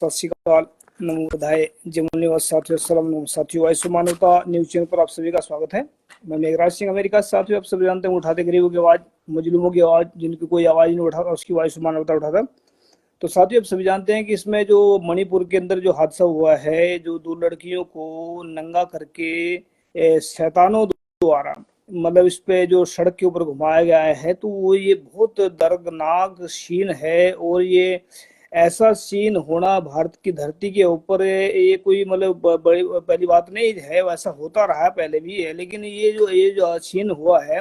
सत श्रीकाल, नमो बुद्धाय, जय निवास साथियों, सलाम नमो साथियों। आयुष्मान मानवता न्यूज चैनल पर आप सभी का स्वागत है। मैं मेघराज सिंह अमेरिका से। साथियों, आप सभी जानते हैं उठाते गरीबों की आवाज, मजलूमों की आवाज, जिनकी कोई आवाज नहीं उठाता उसकी आयुष्मान मानवता उठाता। तो साथियों, आप सभी जानते हैं कि इसमें जो मणिपुर के अंदर जो हादसा हुआ है, जो दो लड़कियों को नंगा करके शैतानों द्वारा मतलब इस पे जो सड़क के ऊपर घुमाया गया है, तो वो ये बहुत दर्दनाक सीन है। और ये ऐसा सीन होना भारत की धरती के ऊपर ये कोई मतलब बड़ी पहली बात नहीं है, वैसा होता रहा पहले भी है। लेकिन ये जो सीन हुआ है,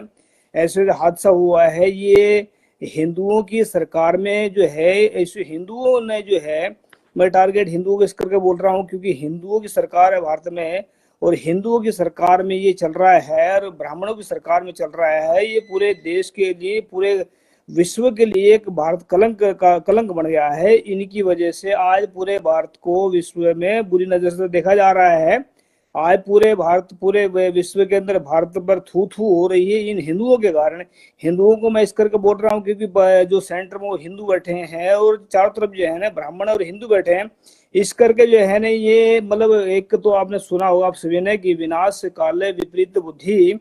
ऐसे जो हादसा हुआ है, ये हिंदुओं की सरकार में जो है, ऐसे हिंदुओं ने जो है, मैं टारगेट हिंदुओं को इस करके बोल रहा हूँ क्योंकि हिंदुओं की सरकार है भारत में, और हिंदुओं की सरकार में ये चल रहा है और ब्राह्मणों की सरकार में चल रहा है। ये पूरे देश के लिए, पूरे विश्व के लिए एक भारत कलंक का कलंक बन गया है। इनकी वजह से आज पूरे भारत को विश्व में बुरी नजर से देखा जा रहा है। आज पूरे विश्व के अंदर भारत पर थू थू हो रही है इन हिंदुओं के कारण। हिंदुओं को मैं इस करके बोल रहा हूँ क्योंकि जो सेंटर में वो हिंदू बैठे हैं और चारों तरफ जो है ना ब्राह्मण और हिंदू बैठे हैं। इस करके जो है ना, ये मतलब एक तो आपने सुना होगा आप सभी ने कि विनाश काले विपरीत बुद्धि।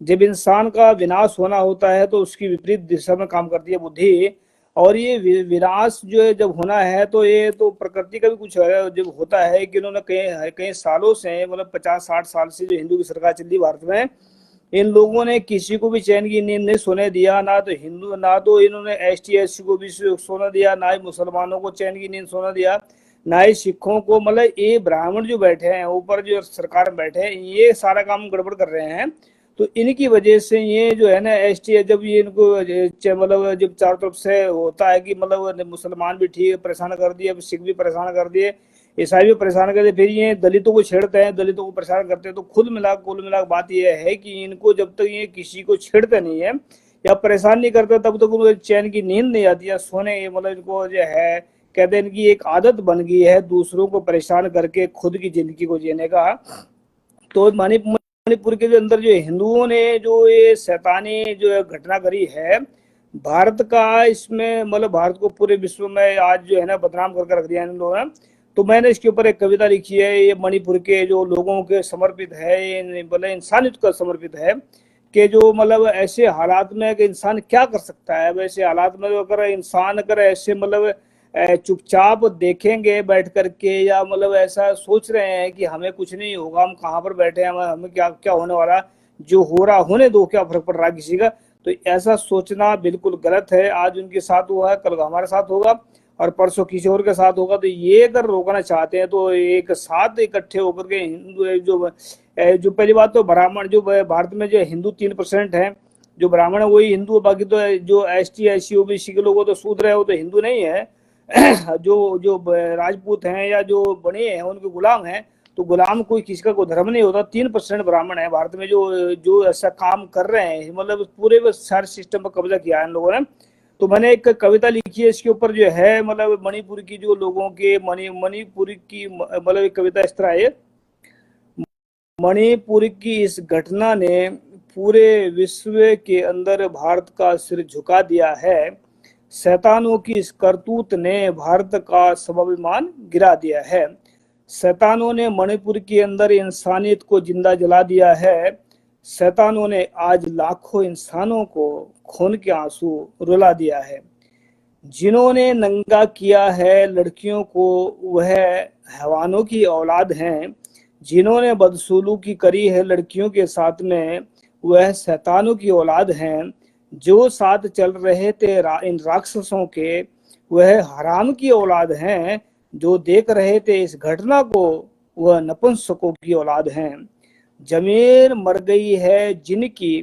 जब इंसान का विनाश होना होता है तो उसकी विपरीत दिशा में काम करती है बुद्धि। और ये विनाश जो है जब होना है, तो ये तो प्रकृति का भी कुछ है। जब होता है कि इन्होंने कई कई सालों से, मतलब 50-60 साल से जो हिंदू की सरकार चल रही भारत में, इन लोगों ने किसी को भी चैन की नींद नहीं सोने दिया। ना तो हिंदू, ना तो इन्होंने ST SC को भी सोने दिया, ना ही मुसलमानों को चैन की नींद सोने दिया, ना ही सिखों को। मतलब ये ब्राह्मण जो बैठे हैं ऊपर, जो सरकार में बैठे हैं, ये सारा काम गड़बड़ कर रहे हैं। तो इनकी वजह से ये जो है ना ST, जब ये इनको मतलब जब चारों तरफ से होता है कि मतलब मुसलमान भी ठीक परेशान कर दिए, सिख भी परेशान कर दिए, ईसाई भी परेशान करते, फिर ये दलितों को छेड़ते हैं, दलितों को परेशान करते हैं। तो कुल मिला बात यह है कि इनको जब तक ये किसी को छेड़ते नहीं है या परेशान नहीं करते, तब तक उनको चैन की नींद नहीं आती है सोने। मतलब इनको जो है, कहते हैं इनकी एक आदत बन गई है दूसरों को परेशान करके खुद की जिंदगी को जीने का। तो मणिपुर के अंदर जो हिंदुओं ने जो ये शैतानी जो घटना करी है भारत का, इसमें मतलब भारत को पूरे विश्व में आज जो है ना बदनाम करके रख दिया इन लोगों ने। तो मैंने इसके ऊपर एक कविता लिखी है, ये मणिपुर के जो लोगों के समर्पित है, ये मतलब इंसानियत को समर्पित है। कि जो मतलब ऐसे हालात में कि इंसान क्या कर सकता है, वैसे हालात में अगर इंसान अगर ऐसे मतलब चुपचाप देखेंगे बैठ करके, या मतलब ऐसा सोच रहे हैं कि हमें कुछ नहीं होगा, हम कहाँ पर बैठे हैं, हमें क्या क्या होने वाला, जो हो रहा होने दो, क्या फर्क पड़ रहा है किसी का। तो ऐसा सोचना बिल्कुल गलत है। आज उनके साथ हुआ है, कल हमारे साथ होगा और परसों किसी और के साथ होगा। तो ये अगर रोकना चाहते हैं तो एक साथ इकट्ठे होकर के हिंदू जो पहली बात तो ब्राह्मण, जो भारत में जो हिंदू 3% है, जो ब्राह्मण है वही हिंदू, बाकी तो जो ST SC OBC के लोग तो शूद्र है, वो तो हिंदू नहीं है। जो जो राजपूत हैं या जो बने हैं उनके गुलाम हैं। तो गुलाम कोई किसी का कोई धर्म नहीं होता। 3% ब्राह्मण है भारत में जो जो ऐसा काम कर रहे हैं, मतलब पूरे सारे सिस्टम पर कब्जा किया है इन लोगों ने। तो मैंने एक कविता लिखी है इसके ऊपर जो है, मतलब मणिपुर की जो लोगों के मणिपुर की मतलब एक कविता इस तरह है। मणिपुर की इस घटना ने पूरे विश्व के अंदर भारत का सिर झुका दिया है। शैतानों की इस करतूत ने भारत का स्वाभिमान गिरा दिया है। शैतानों ने मणिपुर के अंदर इंसानियत को जिंदा जला दिया है। शैतानों ने आज लाखों इंसानों को खून के आंसू रुला दिया है। जिन्होंने नंगा किया है लड़कियों को, वह हैवानों की औलाद हैं। जिन्होंने बदसलूकी करी है लड़कियों के साथ में, वह शैतानों की औलाद हैं। जो साथ चल रहे थे इन राक्षसों के, वह हराम की औलाद हैं। जो देख रहे थे इस घटना को, वह नपुंसकों की औलाद हैं। जमीर मर गई है जिनकी,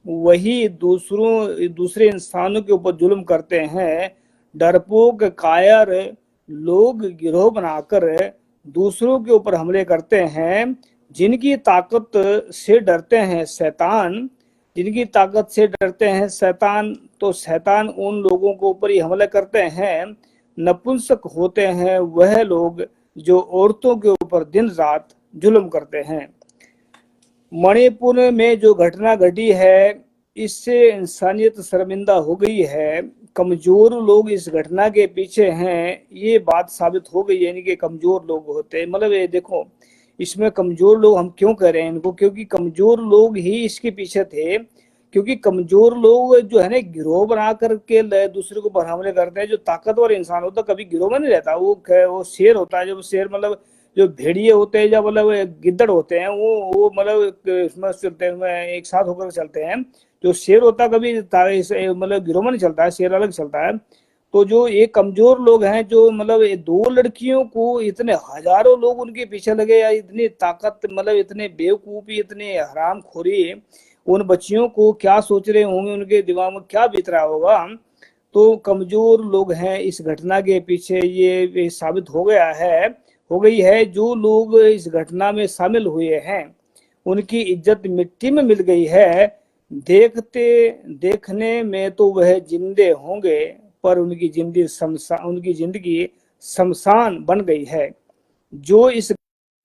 वही दूसरे इंसानों के ऊपर जुल्म करते हैं। डरपोक कायर लोग गिरोह बनाकर दूसरों के ऊपर हमले करते हैं। जिनकी ताकत से डरते हैं शैतान, जिनकी ताकत से डरते हैं शैतान, तो शैतान उन लोगों के ऊपर ही हमले करते हैं। नपुंसक होते हैं वह लोग जो औरतों के ऊपर दिन रात जुल्म करते हैं। मणिपुर में जो घटना घटी है, इससे इंसानियत शर्मिंदा हो गई है। कमजोर लोग इस घटना के पीछे हैं, ये बात साबित हो गई है। यानी कि कमजोर लोग होते हैं, मतलब ये देखो, इसमें कमजोर लोग हम क्यों कह रहे हैं इनको, क्योंकि कमजोर लोग ही इसके पीछे थे। क्योंकि कमजोर लोग जो है ना, गिरोह बना करके दूसरे को पर हमले करते हैं। जो ताकतवर इंसान होता है कभी गिरोह में नहीं रहता, वो शेर होता है। जब शेर मतलब जो भेड़िए होते हैं या मतलब गिद्दड़ होते हैं, वो मतलब इसमें चलते हैं, एक साथ होकर चलते हैं। जो शेर होता है कभी मतलब गिरोह में नहीं चलता है, शेर अलग चलता है। तो जो ये कमजोर लोग हैं, जो मतलब ये दो लड़कियों को इतने हजारों लोग उनके पीछे लगे, या इतनी ताकत, मतलब इतने बेवकूफी, इतने हरामखोरी, उन बच्चियों को क्या सोच रहे होंगे, उनके दिमाग में क्या बीत रहा होगा। तो कमजोर लोग हैं इस घटना के पीछे, ये साबित हो गई है। जो लोग इस घटना में शामिल हुए हैं उनकी इज्जत मिट्टी में मिल गई है। देखते देखने में तो वह जिंदे होंगे, पर उनकी जिंदगी शमशान बन गई है। जो इस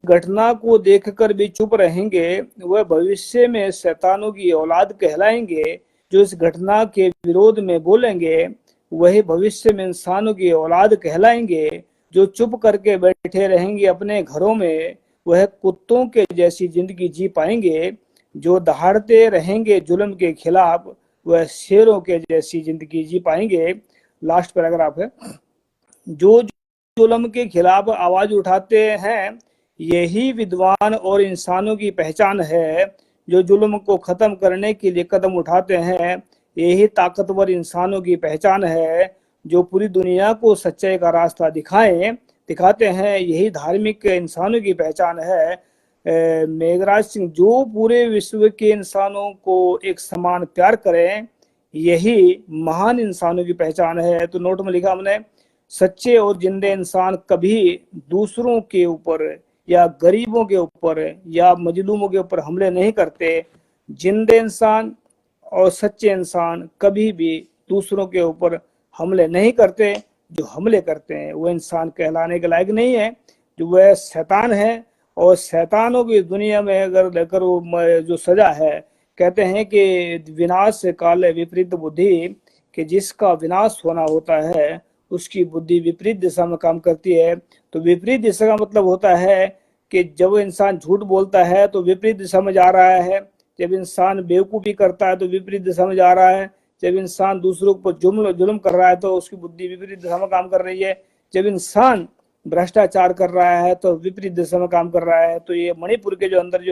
घटना को देखकर भी चुप रहेंगे वह भविष्य में शैतानों की औलाद कहलाएंगे। जो इस घटना के विरोध में बोलेंगे वही भविष्य में इंसानों की औलाद कहलाएंगे। जो चुप करके बैठे रहेंगे अपने घरों में वह कुत्तों के जैसी जिंदगी जी पाएंगे। जो दहाड़ते रहेंगे जुल्म के खिलाफ वह शेरों के जैसी जिंदगी जी पाएंगे। लास्ट पैराग्राफ है। जो जुल्म के खिलाफ आवाज उठाते हैं यही विद्वान और इंसानों की पहचान है। जो जुल्म को खत्म करने के लिए कदम उठाते हैं यही ताकतवर इंसानों की पहचान है। जो पूरी दुनिया को सच्चाई का रास्ता दिखाते हैं यही धार्मिक इंसानों की पहचान है। मेघराज सिंह, जो पूरे विश्व के इंसानों को एक समान प्यार करें यही महान इंसानों की पहचान है। तो नोट में लिखा हमने, सच्चे और जिंदे इंसान कभी दूसरों के ऊपर या गरीबों के ऊपर या मजलूमों के ऊपर हमले नहीं करते। जिंदे इंसान और सच्चे इंसान कभी भी दूसरों के ऊपर हमले नहीं करते। जो हमले करते हैं वो इंसान कहलाने के लायक नहीं है, जो वह शैतान है। और शैतानों की दुनिया में अगर लेकर वो जो सजा है, कहते हैं कि विनाश काल विपरीत बुद्धि, कि जिसका विनाश होना होता है उसकी बुद्धि विपरीत दिशा में काम करती है। तो विपरीत दिशा का मतलब होता है कि जब इंसान झूठ बोलता है तो विपरीत दिशा में जा रहा है। जब इंसान बेवकूफ़ी करता है तो विपरीत दिशा में जा रहा है। जब इंसान दूसरों पर जुल्म कर रहा है तो उसकी बुद्धि विपरीत दिशा में काम कर रही है। जब इंसान भ्रष्टाचार कर रहा है तो विपरीत दिशा में काम कर रहा है। तो ये मणिपुर के जो अंदर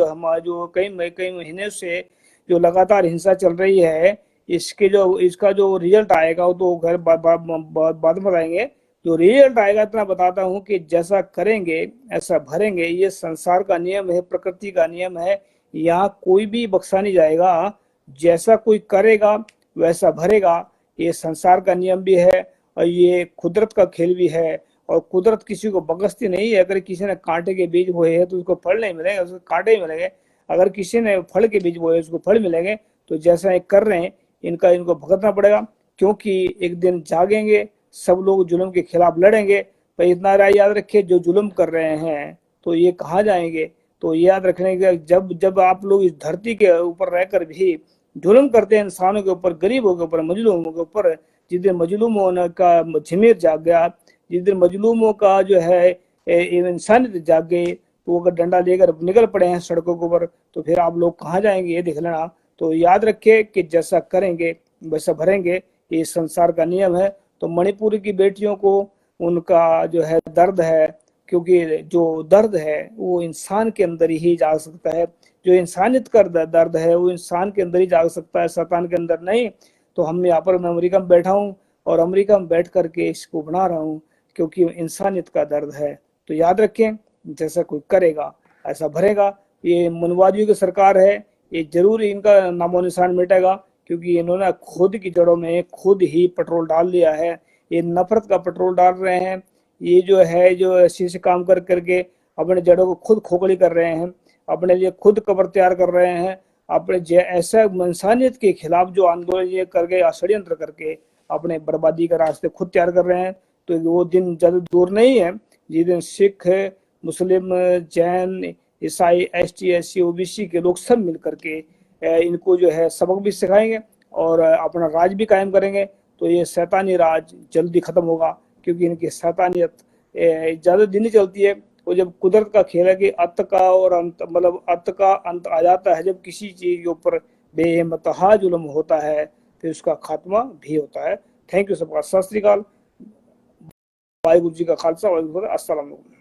जो कई महीने से जो लगातार हिंसा चल रही है, इसका जो रिजल्ट आएगा वो तो घर बाद में बताएंगे। जो रिजल्ट आएगा इतना बताता हूँ कि जैसा करेंगे ऐसा भरेंगे। ये संसार का नियम है, प्रकृति का नियम है। यहाँ कोई भी बख्शा नहीं जाएगा। जैसा कोई करेगा वैसा भरेगा। ये संसार का नियम भी है और ये कुदरत का खेल भी है। और कुदरत किसी को बख्शती नहीं है। अगर किसी ने कांटे के बीज बोए हैं तो उसको फल नहीं मिलेंगे, उसको कांटे ही मिलेंगे। अगर किसी ने फल के बीज बोए उसको फल मिलेंगे। तो जैसा ये कर रहे हैं इनको भुगतना पड़ेगा, क्योंकि एक दिन जागेंगे, सब लोग जुल्म के खिलाफ लड़ेंगे। पर इतना याद रखिए, जो जुल्म कर रहे हैं तो ये कहाँ जाएंगे। तो याद रखने के, जब आप लोग इस धरती के ऊपर रहकर भी जुल्म करते हैं इंसानों के ऊपर, गरीबों के ऊपर, मजलूमों के ऊपर, जिस दिन मजलूम होने का ज़मीर जाग गया, जिस दिन मजलूमों का जो है इंसानियत जाग गई, तो अगर डंडा लेकर निकल पड़े हैं सड़कों के ऊपर, तो फिर आप लोग कहाँ जाएंगे ये देख लेना। तो याद रखिए कि जैसा करेंगे वैसा भरेंगे, ये संसार का नियम है। तो मणिपुर की बेटियों को उनका जो है दर्द है, क्योंकि जो दर्द है वो इंसान के अंदर ही जाग सकता है। जो इंसानियत का दर्द है वो इंसान के अंदर ही जाग सकता है, शैतान के अंदर नहीं। तो हम यहाँ पर, मैं अमेरिका में बैठा हूँ और अमेरिका में बैठ करके इसको बना रहा हूँ, क्योंकि इंसानियत का दर्द है। तो याद रखें, जैसा कोई करेगा ऐसा भरेगा। ये मनवादियों की सरकार है, ये जरूर इनका नामो निशान मिटेगा, क्योंकि इन्होंने खुद की जड़ों में खुद ही पेट्रोल डाल दिया है। ये नफरत का पेट्रोल डाल रहे हैं। ये जो है जो ऐसे से काम कर करके अपने जड़ों को खुद खोखली कर रहे हैं, अपने लिए खुद कब्र तैयार कर रहे हैं। अपने ऐसा इंसानियत के खिलाफ जो आंदोलन ये करके, षड्यंत्र करके अपने बर्बादी का रास्ते खुद तैयार कर रहे हैं। तो वो दिन ज़्यादा दूर नहीं है जिस दिन सिख, मुस्लिम, जैन, ईसाई, ST SC OBC के लोग सब मिल करके इनको जो है सबक भी सिखाएंगे और अपना राज भी कायम करेंगे, तो ये शैतानी राज जल्दी खत्म होगा, क्योंकि इनकी शैतानियत ज्यादा दिन नहीं चलती है। वो जब कुदरत का खेल है कि अंत का और अंत, मतलब अंत का अंत आ जाता है जब किसी चीज के ऊपर बेमतहा जुल्म होता है, फिर उसका खात्मा भी होता है। थैंक यू सबका, सत श्री अकाल, वाहिगुरु जी का खालसा, वाहिगुरु जी का अस्सलाम वालेकुम।